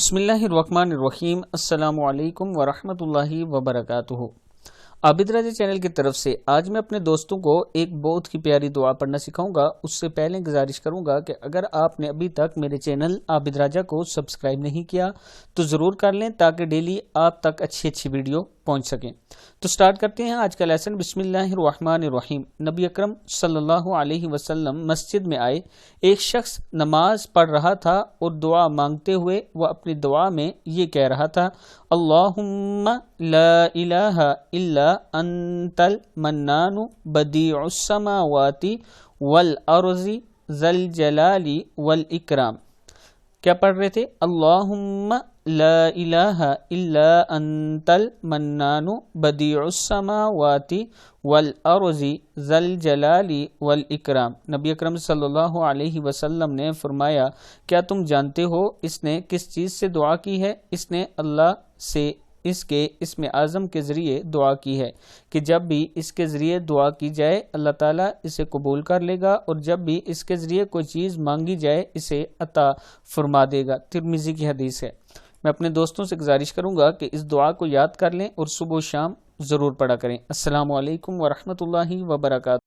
بسم اللہ الرحمن الرحیم۔ السلام علیکم ورحمۃ اللہ وبرکاتہ۔ عابد راجہ چینل کی طرف سے آج میں اپنے دوستوں کو ایک بہت ہی پیاری دعا پڑھنا سکھاؤں گا۔ اس سے پہلے گزارش کروں گا کہ اگر آپ نے ابھی تک میرے چینل عابد راجہ کو سبسکرائب نہیں کیا تو ضرور کر لیں تاکہ ڈیلی آپ تک اچھی ویڈیو پہنچ سکیں۔ تو سٹارٹ کرتے ہیں آج کا لیسن۔ بسم اللہ الرحمن الرحیم۔ نبی اکرم صلی اللہ علیہ وسلم مسجد میں آئے۔ ایک شخص نماز پڑھ رہا تھا اور دعا مانگتے ہوئے وہ اپنی دعا میں یہ کہہ رہا تھا، اللہم لا الہ الا انت المنان بدیع السماوات والارض ذی الجلال والاکرام۔ کیا پڑھ رہے تھے؟ اللہم لا الہ الا انت المنان بدیع السماوات والارض ذی الجلال والاکرام۔ نبی اکرم صلی اللہ علیہ وسلم نے فرمایا، کیا تم جانتے ہو اس نے کس چیز سے دعا کی ہے؟ اس نے اللہ سے اس کے اسم اعظم کے ذریعے دعا کی ہے کہ جب بھی اس کے ذریعے دعا کی جائے اللہ تعالیٰ اسے قبول کر لے گا، اور جب بھی اس کے ذریعے کوئی چیز مانگی جائے اسے عطا فرما دے گا۔ ترمذی کی حدیث ہے۔ میں اپنے دوستوں سے گزارش کروں گا کہ اس دعا کو یاد کر لیں اور صبح و شام ضرور پڑھا کریں۔ السلام علیکم ورحمۃ اللہ وبرکاتہ۔